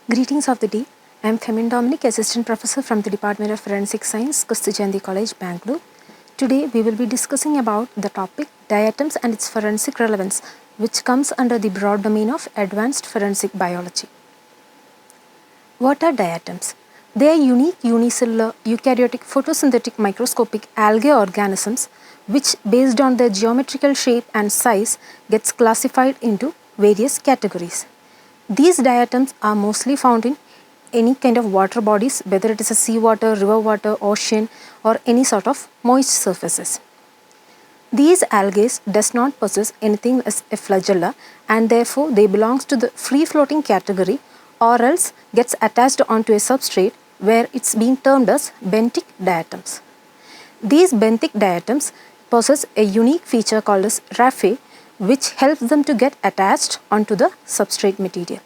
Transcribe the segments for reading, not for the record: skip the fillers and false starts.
Greetings of the day. I am Femin Dominic, Assistant Professor from the Department of Forensic Science, Kristu Jayanti College, Bangalore. Today we will be discussing about the topic Diatoms and its forensic relevance, which comes under the broad domain of advanced forensic biology. What are diatoms? They are unique unicellular eukaryotic photosynthetic microscopic algae organisms which, based on their geometrical shape and size, gets classified into various categories. These diatoms are mostly found in any kind of water bodies, whether it is a seawater, river water, ocean, or any sort of moist surfaces. These algae does not possess anything as a flagella, and therefore they belong to the free-floating category, or else gets attached onto a substrate where it's being termed as benthic diatoms. These benthic diatoms possess a unique feature called as raphe, which helps them to get attached onto the substrate material.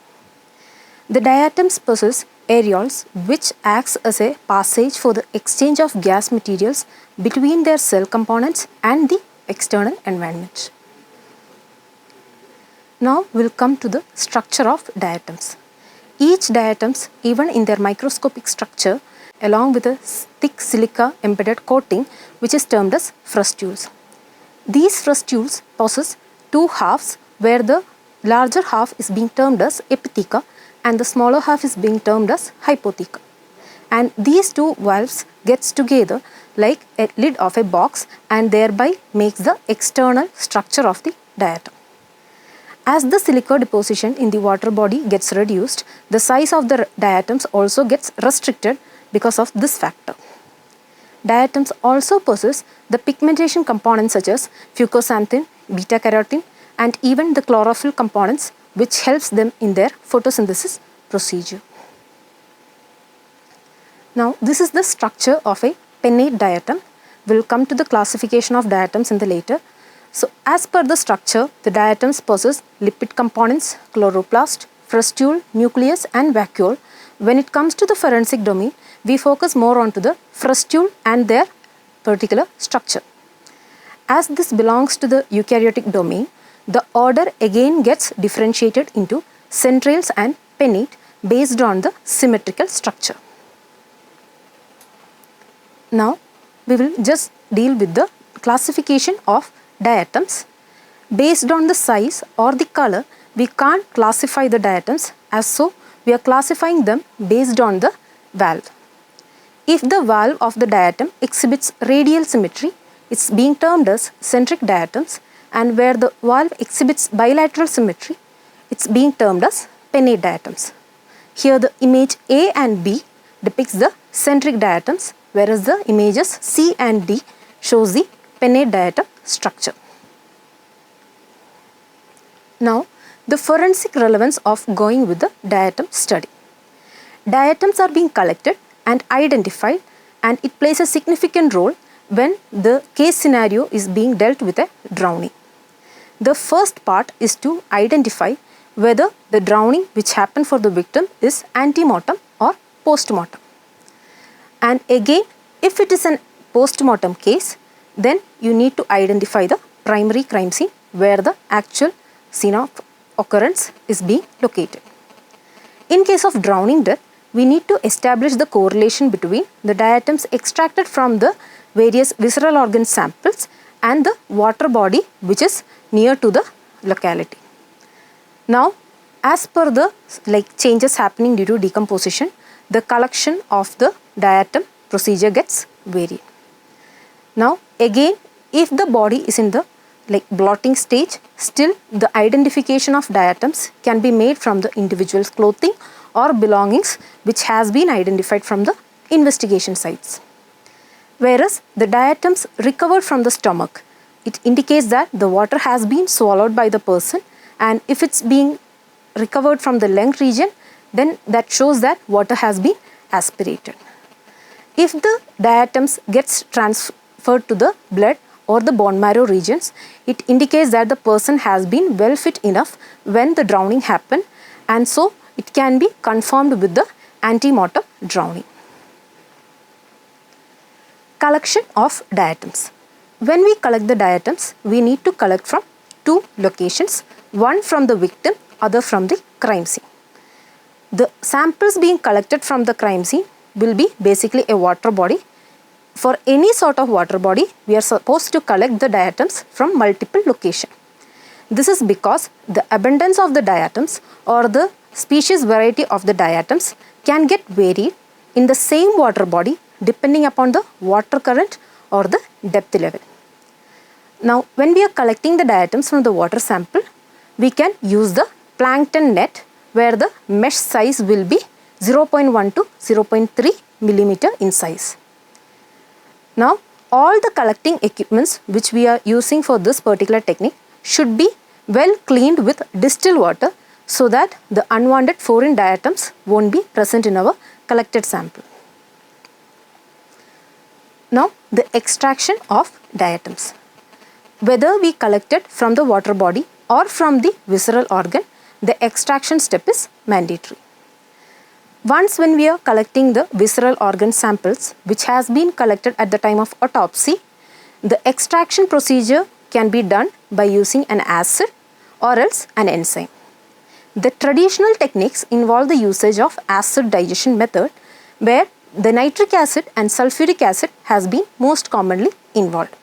The diatoms possess areoles which acts as a passage for the exchange of gas materials between their cell components and the external environment. Now we'll come to the structure of diatoms. Each diatoms, even in their microscopic structure, along with a thick silica embedded coating which is termed as frustules. These frustules possess two halves, where the larger half is being termed as epitheca and the smaller half is being termed as hypotheca. And these two valves gets together like a lid of a box and thereby makes the external structure of the diatom. As the silica deposition in the water body gets reduced, the size of the diatoms also gets restricted because of this factor. Diatoms also possess the pigmentation components such as fucoxanthin, beta-carotene, and even the chlorophyll components which helps them in their photosynthesis procedure. Now this is the structure of a pinnate diatom. We'll come to the classification of diatoms in the later. So as per the structure, the diatoms possess lipid components, chloroplast, frustule, nucleus and vacuole. When it comes to the forensic domain, we focus more onto the frustule and their particular structure. As this belongs to the eukaryotic domain, the order again gets differentiated into centrales and pinnate based on the symmetrical structure. Now we will just deal with the classification of diatoms. Based on the size or the color, we can't classify the diatoms, as so we are classifying them based on the valve. If the valve of the diatom exhibits radial symmetry, it's being termed as centric diatoms, and where the valve exhibits bilateral symmetry, it's being termed as pinnate diatoms. Here the image A and B depicts the centric diatoms, whereas the images C and D shows the pinnate diatom structure. Now the forensic relevance of going with the diatom study. Diatoms are being collected and identified, and it plays a significant role when the case scenario is being dealt with a drowning. The first part is to identify whether the drowning which happened for the victim is ante-mortem or post-mortem. And again, if it is an post-mortem case, then you need to identify the primary crime scene where the actual scene of occurrence is being located. In case of drowning death, we need to establish the correlation between the diatoms extracted from the various visceral organ samples and the water body which is near to the locality. Now, as per the changes happening due to decomposition, the collection of the diatom procedure gets varied. Now again, if the body is in the blotting stage, still the identification of diatoms can be made from the individual's clothing or belongings which has been identified from the investigation sites. Whereas the diatoms recovered from the stomach, it indicates that the water has been swallowed by the person, and if it's being recovered from the lung region, then that shows that water has been aspirated. If the diatoms gets transferred to the blood or the bone marrow regions, it indicates that the person has been well fit enough when the drowning happened, and so it can be confirmed with the ante-mortem drowning. Collection of diatoms. When we collect the diatoms, we need to collect from two locations, one from the victim, other from the crime scene. The samples being collected from the crime scene will be basically a water body. For any sort of water body, we are supposed to collect the diatoms from multiple locations. This is because the abundance of the diatoms or the species variety of the diatoms can get varied in the same water body depending upon the water current or the depth level. Now, when we are collecting the diatoms from the water sample, we can use the plankton net where the mesh size will be 0.1 to 0.3 millimeter in size. Now, all the collecting equipments which we are using for this particular technique should be well cleaned with distilled water so that the unwanted foreign diatoms won't be present in our collected sample. Now, the extraction of diatoms. Whether we collect it from the water body or from the visceral organ, the extraction step is mandatory. Once when we are collecting the visceral organ samples which has been collected at the time of autopsy, the extraction procedure can be done by using an acid or else an enzyme. The traditional techniques involve the usage of acid digestion method where the nitric acid and sulfuric acid has been most commonly involved.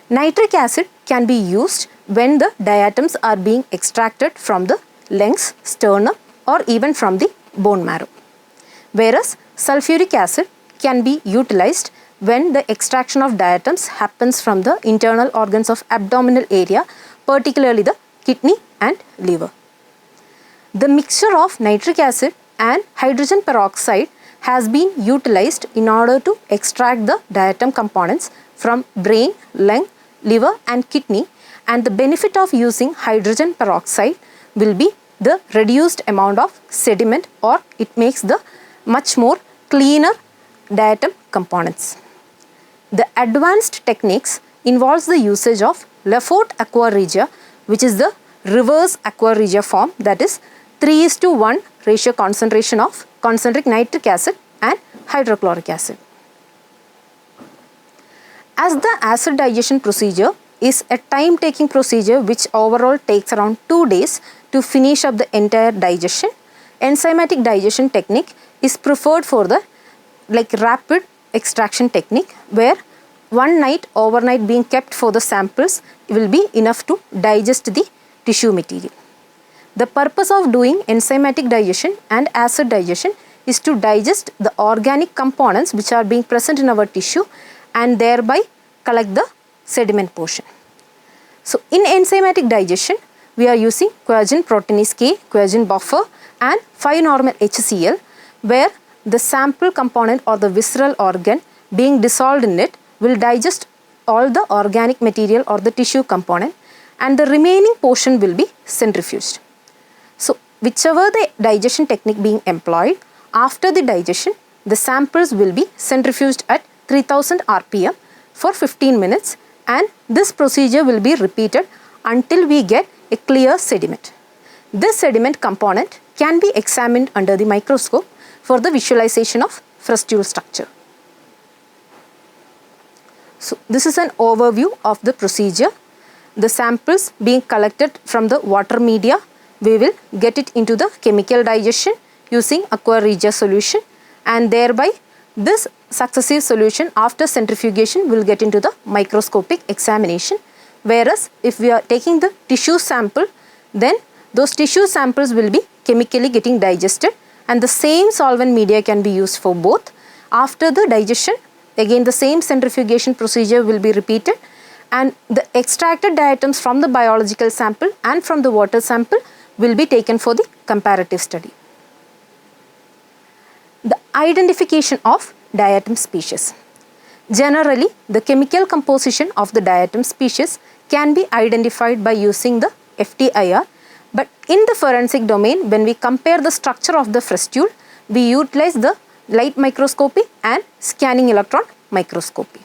Nitric acid can be used when the diatoms are being extracted from the lungs, sternum or even from the bone marrow. Whereas sulfuric acid can be utilized when the extraction of diatoms happens from the internal organs of abdominal area, particularly the kidney and liver. The mixture of nitric acid and hydrogen peroxide has been utilized in order to extract the diatom components from brain, lung, liver and kidney, and the benefit of using hydrogen peroxide will be the reduced amount of sediment, or it makes the much more cleaner diatom components. The advanced techniques involves the usage of Lefort aqua regia, which is the reverse aqua regia form, that is 3:1 ratio concentration of concentric nitric acid and hydrochloric acid. As the acid digestion procedure is a time-taking procedure which overall takes around 2 days to finish up the entire digestion, enzymatic digestion technique is preferred for the rapid extraction technique where one night overnight being kept for the samples will be enough to digest the tissue material. The purpose of doing enzymatic digestion and acid digestion is to digest the organic components which are being present in our tissue and thereby collect the sediment portion. So, in enzymatic digestion, we are using collagen proteinase K, collagen buffer and 5-normal HCl where the sample component or the visceral organ being dissolved in it will digest all the organic material or the tissue component and the remaining portion will be centrifuged. So, whichever the digestion technique being employed, after the digestion, the samples will be centrifuged at 3000 rpm for 15 minutes and this procedure will be repeated until we get a clear sediment. This sediment component can be examined under the microscope for the visualization of frustule structure. So, this is an overview of the procedure. The samples being collected from the water media, we will get it into the chemical digestion using aqua regia solution and thereby this successive solution after centrifugation will get into the microscopic examination, whereas if we are taking the tissue sample, then those tissue samples will be chemically getting digested and the same solvent media can be used for both. After the digestion, again the same centrifugation procedure will be repeated and the extracted diatoms from the biological sample and from the water sample will be taken for the comparative study. The identification of diatom species. Generally, the chemical composition of the diatom species can be identified by using the FTIR, but in the forensic domain, when we compare the structure of the frustule, we utilize the light microscopy and scanning electron microscopy.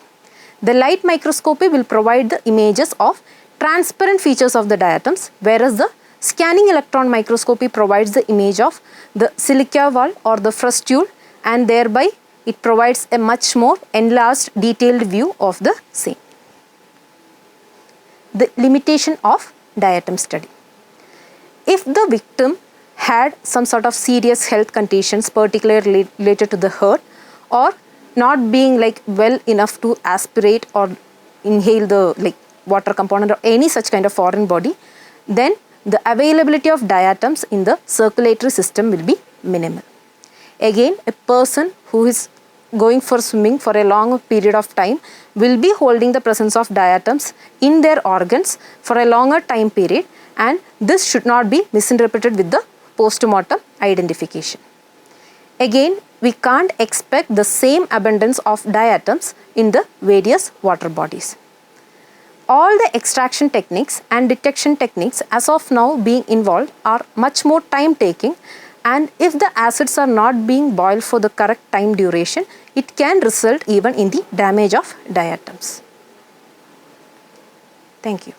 The light microscopy will provide the images of transparent features of the diatoms, whereas the scanning electron microscopy provides the image of the silica wall or the frustule and thereby it provides a much more enlarged detailed view of the same. The limitation of diatom study. If the victim had some sort of serious health conditions particularly related to the heart, or not being like well enough to aspirate or inhale the like water component or any such kind of foreign body, then the availability of diatoms in the circulatory system will be minimal. Again, a person who is going for swimming for a long period of time will be holding the presence of diatoms in their organs for a longer time period, and this should not be misinterpreted with the post-mortem identification. Again, we can't expect the same abundance of diatoms in the various water bodies. All the extraction techniques and detection techniques as of now being involved are much more time taking, and if the acids are not being boiled for the correct time duration, it can result even in the damage of diatoms. Thank you.